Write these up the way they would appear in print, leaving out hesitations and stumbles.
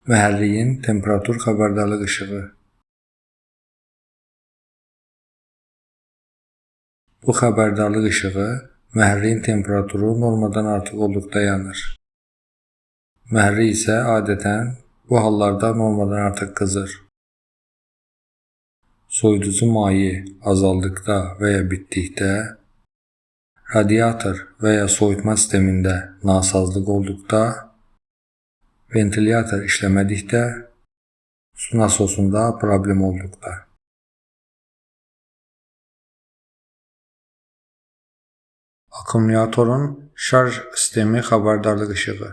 Mühərriyin temperatur xəbərdarlıq işığı. Bu xəbərdarlıq işığı mühərriyin temperaturu normadan artıq olduqda yanır. Mühərrik isə adətən bu hallarda normadan artıq qızır. Soyuducu maye azaldıqda və ya bitdikdə, radiator və ya soyutma sistemində nasazlıq olduqda, ventilyator işləmədikdə, su nasosunda problem olduqda. Akkumulyatorun şarj sistemi xəbərdarlıq işığı.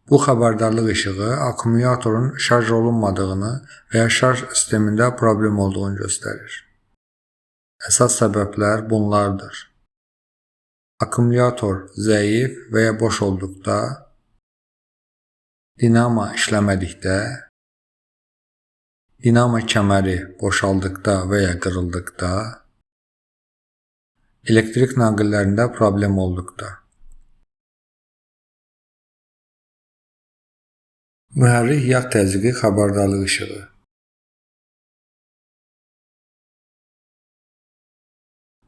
Bu xəbərdarlıq işığı akkumulyatorun şarj olunmadığını və ya şarj sistemində problem olduğunu göstərir. Əsas səbəblər bunlardır. Akkumulyator zəif və ya boş olduqda, dinamo işləmədikdə, dinamo kəməri boşaldıqda və ya qırıldıqda, elektrik naqillərində problem olduqda. Mühərrik yağ təzyiqi xəbərdarlıq işığı.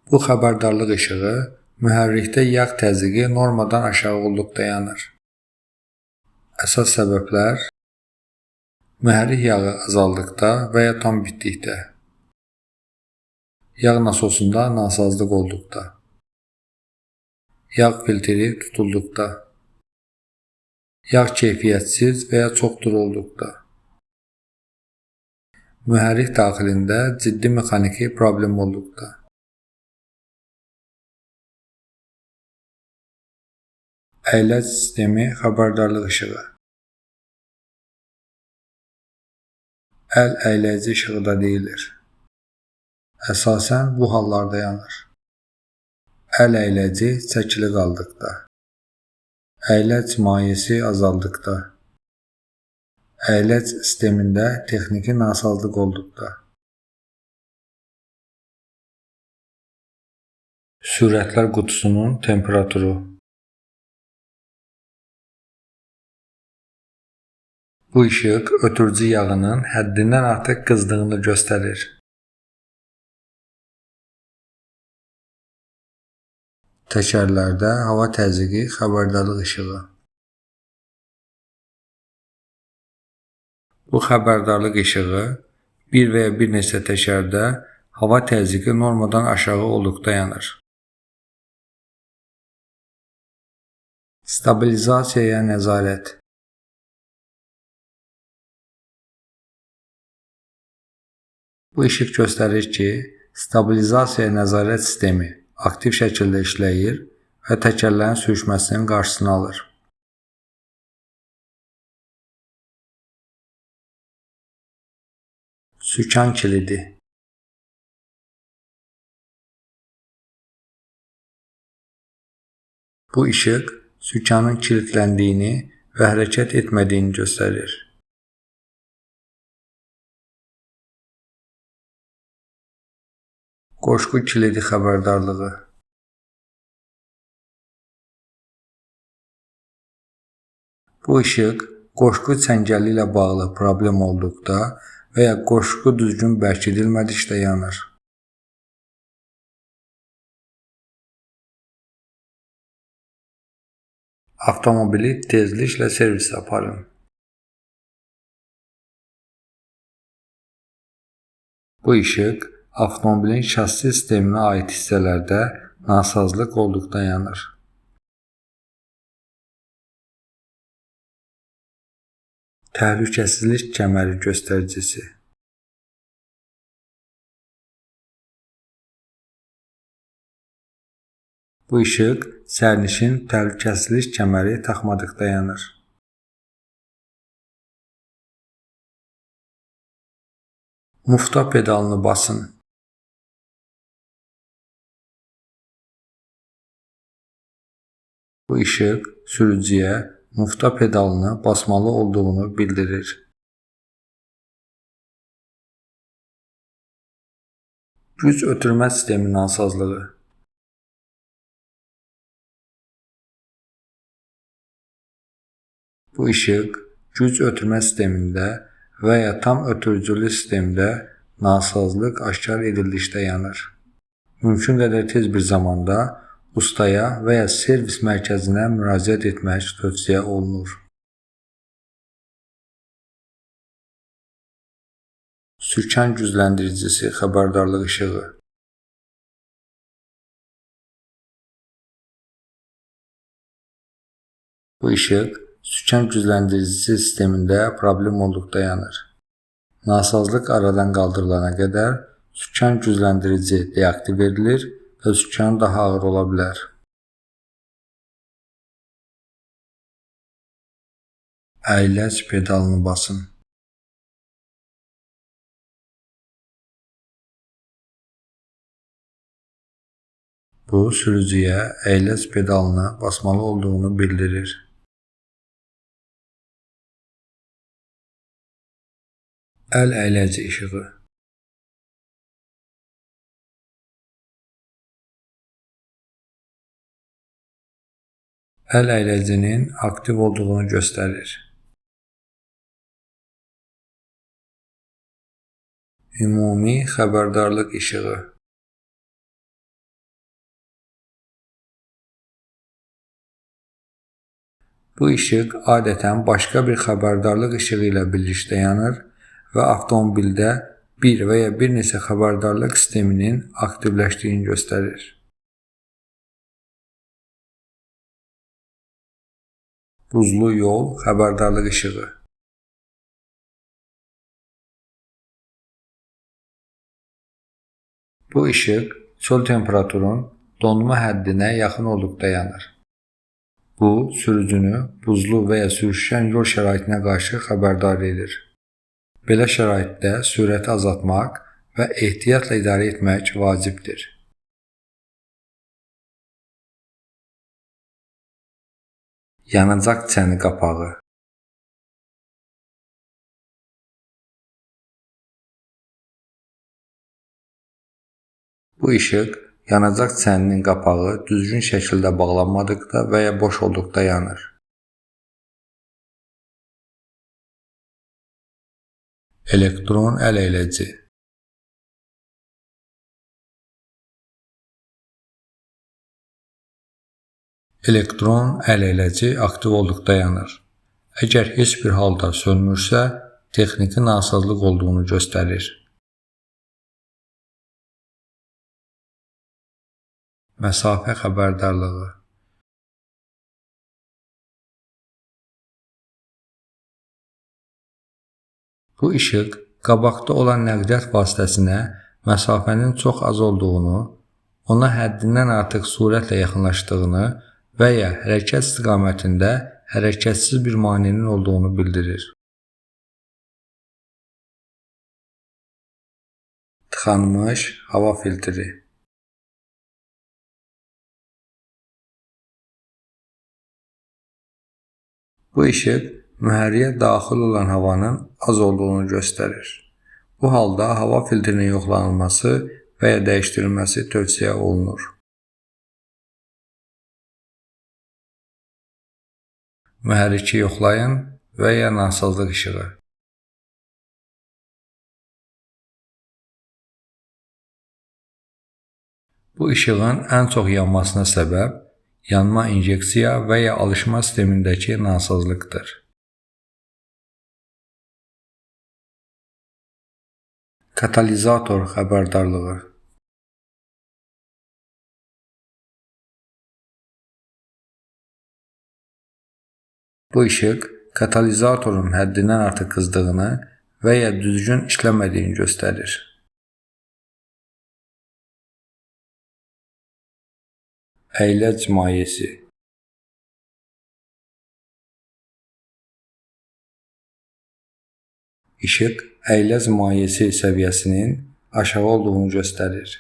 Bu xəbərdarlıq işığı mühərrikdə yağ təzyiqi normadan aşağı olduqda yanır. Əsas səbəblər mühərrik yağı azaldıqda və ya tam bitdikdə, yağ nasosunda nasazlıq olduqda, yağ filtri tutulduqda, yağ keyfiyyətsiz və ya çoxdur olduqda, mühərrik daxilində ciddi mexaniki problem olduqda. Əyləc sistemi xəbərdarlıq işığı. Əl əyləci işığı da deyilir. Əsasən bu hallarda yanır. Əl əyləci çəkili qaldıqda, əyləc mayesi azaldıqda, əyləc sistemində texniki nasazlıq olduqda, sürətlər qutusunun temperaturu. Bu işıq ötürücü yağının həddindən artıq qızdığını göstərir. Təkərlərdə hava təzyiqi xəbərdarlıq işığı. Bu xəbərdarlıq işığı bir və ya bir neçə təkərdə hava təzyiqi normadan aşağı olduqda yanır. Stabilizasiyaya nəzarət. Bu işıq göstərir ki, stabilizasiyaya nəzarət sistemi aktiv şəkildə işləyir və təkərlərin sürüşməsinin qarşısını alır. Sükan kilidi. Bu işıq sükanın kilidləndiyini və hərəkət etmədiyini göstərir. Qoşqu kilidi xəbərdarlığı. Bu işıq qoşqu çəngəli ilə bağlı problem olduqda və ya qoşqu düzgün bərkidilmədikdə yanır. Avtomobili tezliklə servisə aparın. Bu işıq avtomobilin şassi sisteminə aid hissələrdə nasazlıq olduqda yanır. Təhlükəsizlik kəməri göstəricisi. Bu işıq sərnişin təhlükəsizlik kəməri taxmadıqda yanır. Mufta pedalını basın. Bu işıq sürücüyə mufta pedalını basmalı olduğunu bildirir. Güc ötürmə sistemi nasazlığı. Bu işıq güc ötürmə sistemində və ya tam ötürücülü sistemdə nasazlıq aşkar edildikdə yanır. Mümkün qədər tez bir zamanda ustaya və ya servis mərkəzinə müraciət etmək tövsiyə olunur. Sürkən gücləndiricisi xəbərdarlıq işığı. Bu işıq sürkən gücləndiricisi sistemində problem olduqda yanır. Nasazlıq aradan qaldırılana qədər sürkən gücləndirici deaktiv edilir və sürkən daha ağır ola bilər. Əyləc pedalını basın. Bu, sürücüyə əyləc pedalına basmalı olduğunu bildirir. Əl əyləci işığı. Əl əyləcinin aktiv olduğunu göstərir. Ümumi xəbərdarlıq işığı. Bu işıq adətən başqa bir xəbərdarlıq işığı ilə birlikdə yanır və avtomobildə bir və ya bir neçə xəbərdarlıq sisteminin aktivləşdiyini göstərir. Buzlu yol xəbərdarlıq işığı. Bu işıq çöl temperaturun donma həddinə yaxın olduqda yanır. Bu, sürücünü buzlu və ya sürüşkən yol şəraitinə qarşı xəbərdar edir. Belə şəraitdə sürəti azaltmaq və ehtiyatla idarə etmək vacibdir. Yanacaq çəni qapağı. Bu işıq yanacaq çəninin qapağı düzgün şəkildə bağlanmadıqda və ya boş olduqda yanır. Elektron əl əyləci. Elektron əl əyləci aktiv olduqda yanır. Əgər heç bir halda sönmürsə, texniki nasazlıq olduğunu göstərir. Məsafə xəbərdarlığı. Bu işıq qabaqda olan nəqliyyat vasitəsinə məsafənin çox az olduğunu, ona həddindən artıq sürətlə yaxınlaşdığını və ya hərəkət istiqamətində hərəkətsiz bir maneənin olduğunu bildirir. Tıxanmış hava filtri. Bu işıq mühərriyə daxil olan havanın az olduğunu göstərir. Bu halda hava filtrinin yoxlanılması və ya dəyişdirilməsi tövsiyə olunur. Mühərriki yoxlayın və ya nasazlıq işığı. Bu işığın ən çox yanmasına səbəb yanma injeksiya və ya alışma sistemindəki nasazlıqdır. Katalizator xəbərdarlığı. Bu işıq katalizatorun həddindən artıq qızdığını və ya düzgün işləmədiyini göstərir. Əyləc mayesi. İşıq əyləc mayesi səviyyəsinin aşağı olduğunu göstərir.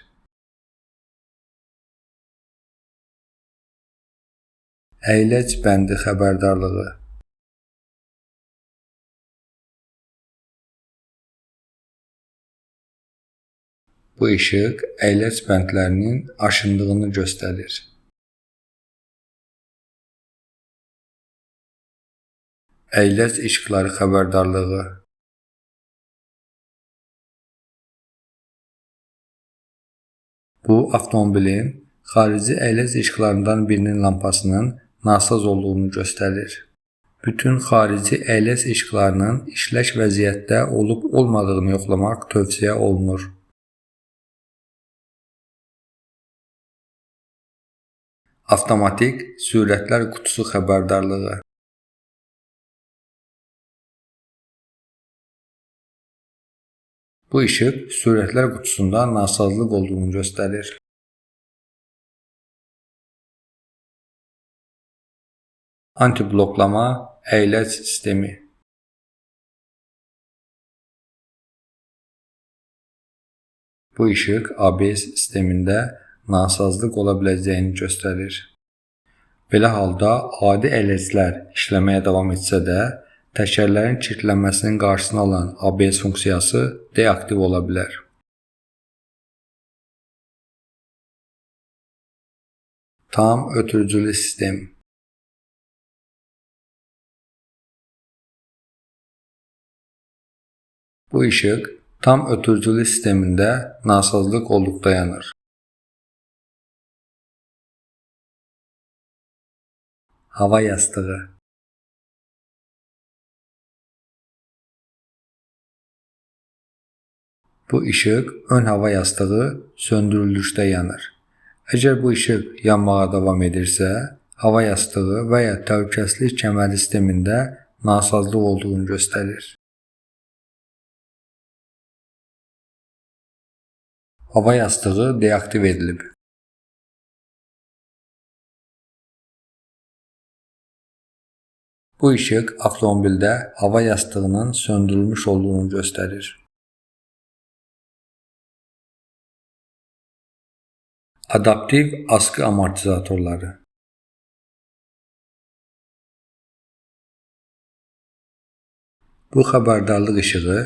Əyləc bəndi xəbərdarlığı. Bu işıq əyləc bəndlərinin aşındığını göstərir. əyləc işıqları xəbərdarlığı. Bu, avtomobilin xarici əyləc işıqlarından birinin lampasının nasaz olduğunu göstərir. Bütün xarici əyləc işıqlarının işlək vəziyyətdə olub-olmadığını yoxlamaq tövsiyə olunur. Avtomatik sürətlər qutusu xəbərdarlığı. Bu işıq sürətlər qutusunda nasazlıq olduğunu göstərir. Antibloklama əyləc sistemi. Bu işıq ABS sistemində nasazlıq ola biləcəyini göstərir. Belə halda adi ələclər işləməyə davam etsə də, təkərlərin kilidlənməsinin qarşısını alan ABS funksiyası deaktiv ola bilər. Tam ötürücülü sistem. Bu işıq tam ötürücülü sistemində nasazlıq olduqda yanır. Hava yastığı. Bu işıq ön hava yastığı söndürüldükdə yanır. Əgər bu işıq yanmağa davam edirsə, hava yastığı və ya təhlükəsizlik kəməri sistemində nasazlıq olduğunu göstərir. Hava yastığı deaktiv edilib. Bu işıq avtomobildə hava yastığının söndürülmüş olduğunu göstərir. Adaptiv askı amortizatorları. Bu xəbərdarlıq işığı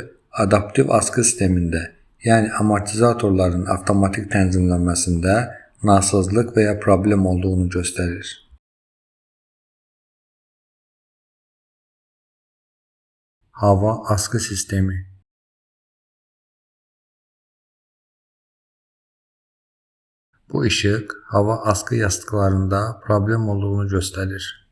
adaptiv askı sistemində, yəni amortizatorların avtomatik tənzimlənməsində nasazlıq və ya problem olduğunu göstərir. Hava askı sistemi. Bu işıq hava askı yastıqlarında problem olduğunu göstərir.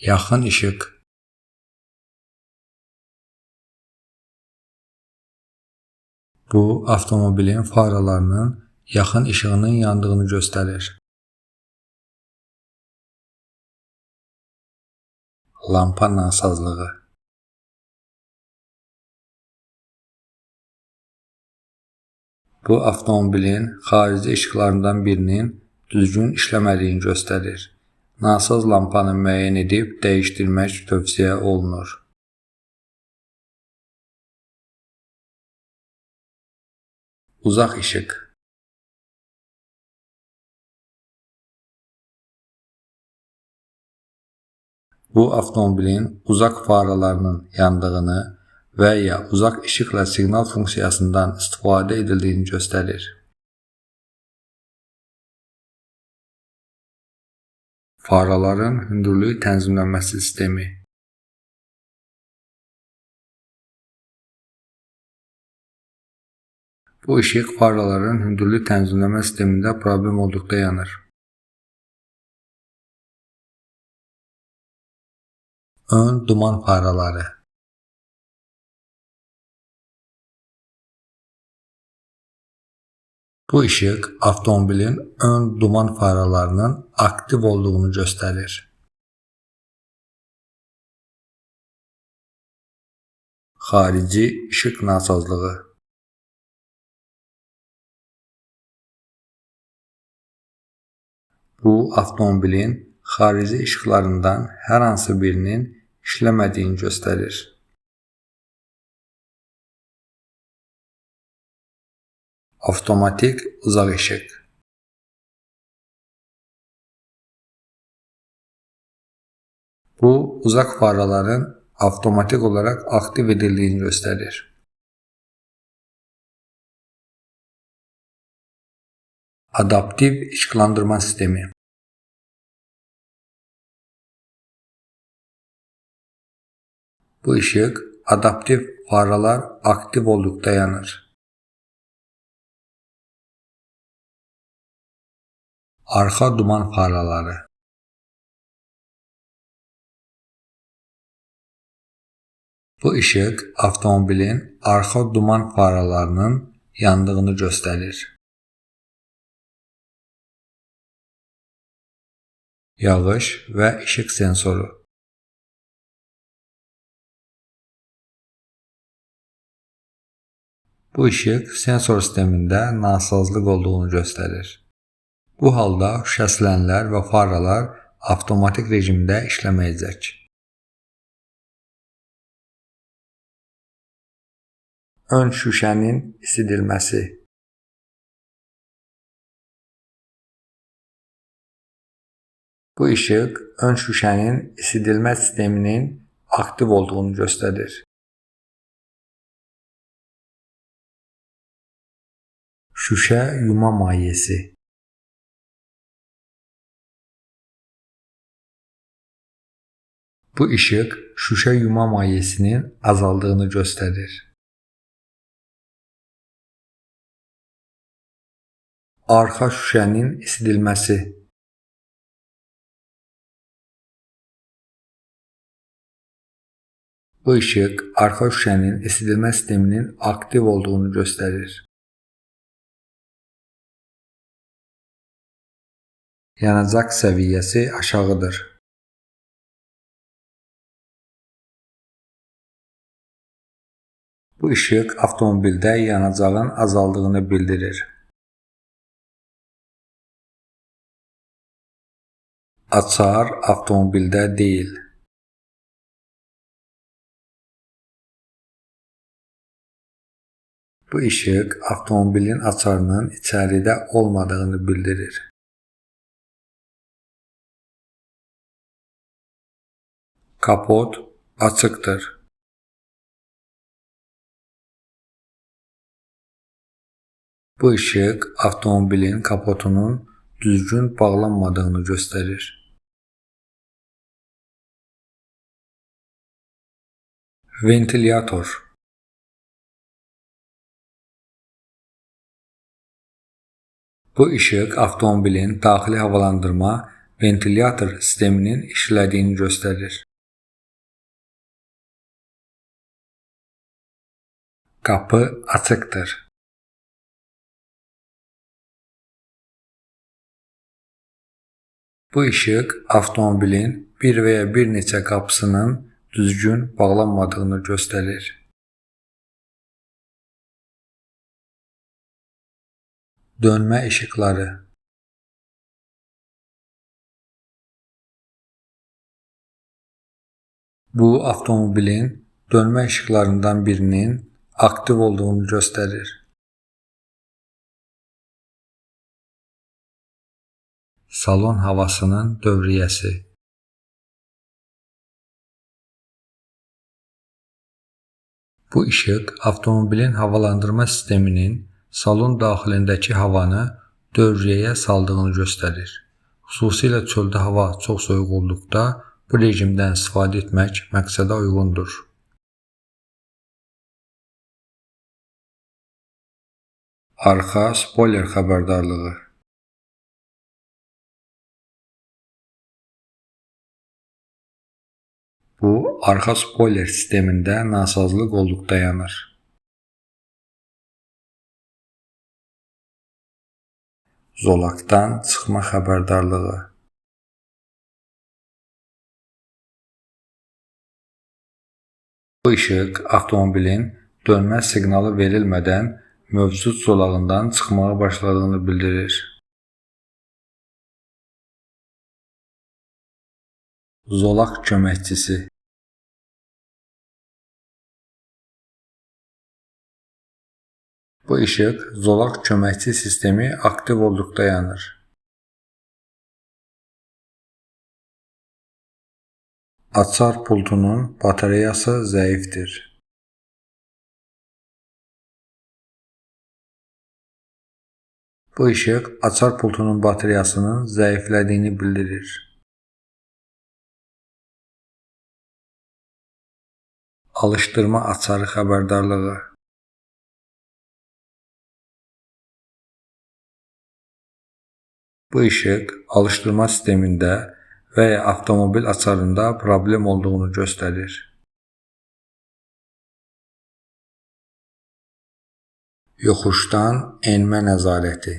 Yaxın işıq. Bu, avtomobilin faralarının yaxın işığının yandığını göstərir. Lampa nasazlığı. Bu, avtomobilin xarici işıqlarından birinin düzgün işləmədiyini göstərir. Nasaz lampanı müəyyən edib dəyişdirmək tövsiyə olunur. Uzaq işıq. Bu, avtomobilin uzaq faralarının yandığını və ya uzaq işıqla siqnal funksiyasından istifadə edildiyini göstərir. Faraların hündürlük tənzimlənməsi sistemi. Bu işıq faraların hündürlük tənzimləmə sistemində problem olduqda yanır. Ön duman faraları. Bu işıq avtomobilin ön duman faralarının aktiv olduğunu göstərir. Xarici işıq nasazlığı. Bu, avtomobilin xarici işıqlarından hər hansı birinin işləmədiyini göstərir. Avtomatik uzaq işıq. Bu, uzaq faraların avtomatik olaraq aktiv edildiyini göstərir. Adaptiv işıqlandırma sistemi. Bu ışık adaptiv faralar aktiv olduqda yanır. Arxa duman faraları. Bu ışık avtomobilin arxa duman faralarının yandığını göstərir. Yağış və işıq sensoru. Bu ışıq sensor sistemində nasazlıq olduğunu göstərir. Bu halda şüşələnlər və faralar avtomatik rejimdə işləməyəcək. Ön şüşənin isidilməsi. Bu ışıq ön şüşənin isidilmə sisteminin aktiv olduğunu göstərir. Şüşə yuma mayyəsi. Bu ışıq şüşə yuma mayyəsinin azaldığını göstərir. Arxa şüşənin isidilməsi. Bu ışıq arxa şüşənin isidilmə sisteminin aktiv olduğunu göstərir. Yanacaq səviyyəsi aşağıdır. Bu ışıq avtomobildə yanacağın azaldığını bildirir. Açar avtomobildə deyil. Bu ışıq avtomobilin açarının içəridə olmadığını bildirir. Kapot açıqdır. Bu ışıq avtomobilin kapotunun düzgün bağlanmadığını göstərir. Ventilyator. Bu ışıq avtomobilin daxili havalandırma ventilyator sisteminin işlədiyini göstərir. Qapı açıqdır. Bu ışıq avtomobilin bir və ya bir neçə qapısının düzgün bağlanmadığını göstərir. Dönmə işıqları. Bu avtomobilin dönmə işıqlarından birinin aktiv olduğunu göstərir. Salon havasının dövriyyəsi. Bu işıq avtomobilin havalandırma sisteminin salon daxilindəki havanı dövriyyəyə saldığını göstərir. Xüsusilə çöldə hava çox soyuq olduqda bu rejimdən istifadə etmək məqsədə uyğundur. Arxa spoiler xəbərdarlığı. Bu, arxa spoiler sistemində nasazlıq olduqda yanır. Zolaqdan çıxma xəbərdarlığı. Bu işıq avtomobilin dönmə siqnalı verilmədən mövcud zolağından çıxmağa başladığını bildirir. Zolaq köməkçisi. Bu işıq zolaq köməkçi sistemi aktiv olduqda yanır. Açar pultunun batareyası zəifdir. Bu işıq açar pultunun batareyasının zəiflədiyini bildirir. alışdırma açarı xəbərdarlığı. Bu işıq alışdırma sistemində və ya avtomobil açarında problem olduğunu göstərir. Yoxuşdan enmə nəzarəti.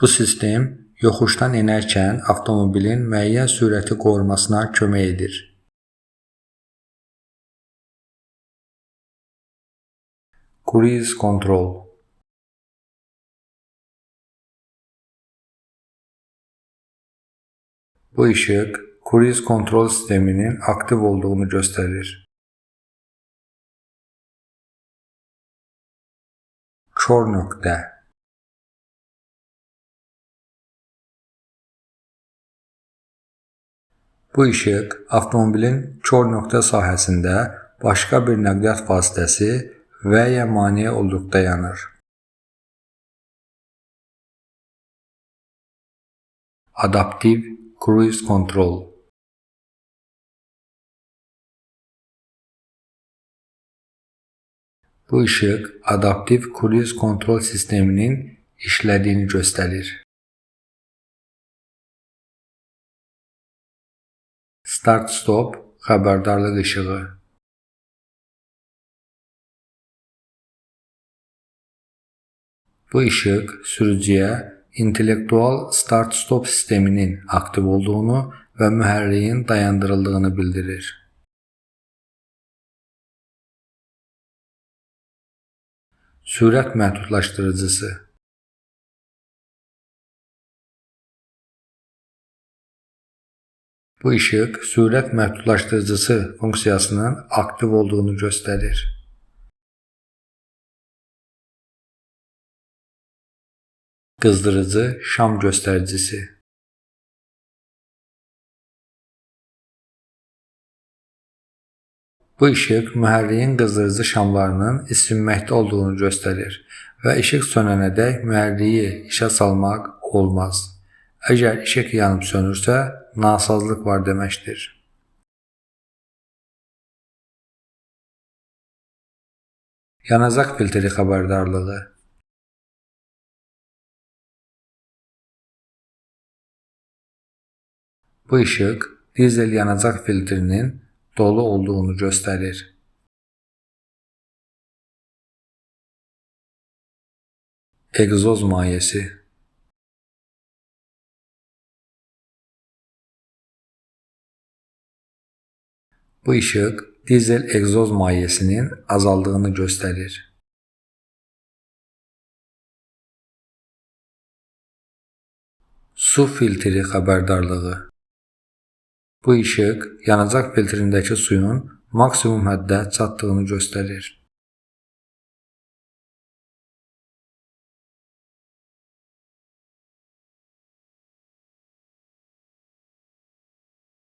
Bu sistem yoxuşdan enərkən avtomobilin müəyyən sürəti qorumasına kömək edir. Cruise control. Bu işıq cruise kontrol sisteminin aktiv olduğunu göstərir. Kör nöqtə. Bu işıq avtomobilin kör nöqtə sahəsində başqa bir nəqliyyat vasitəsi və ya maneə olduqda yanır. Adaptiv cruise control. Bu işıq adaptiv cruise kontrol sisteminin işlədiyini göstərir. Start-stop xəbərdarlıq işığı. Bu işıq sürücüyə intellektual start-stop sisteminin aktiv olduğunu və mühərriyin dayandırıldığını bildirir. Sürət məhdudlaşdırıcısı. Bu işıq sürət məhdudlaşdırıcısı funksiyasının aktiv olduğunu göstərir. Qızdırıcı şam göstəricisi. Bu işıq mühərriyin qızdırıcı şamlarının isinməkdə olduğunu göstərir və işıq sönənədək mühərriyi işə salmaq olmaz. Əgər işıq yanıb sönürsə, nasazlıq var deməkdir. Yanacaq filtri xəbərdarlığı. Bu işıq dizel yanacaq filtrinin dolu olduğunu göstərir. Egzoz mayesi. Bu işıq dizel egzoz mayesinin azaldığını göstərir. Su filtri xəbərdarlığı. Bu işıq yanacaq filtrindəki suyun maksimum həddə çatdığını göstərir.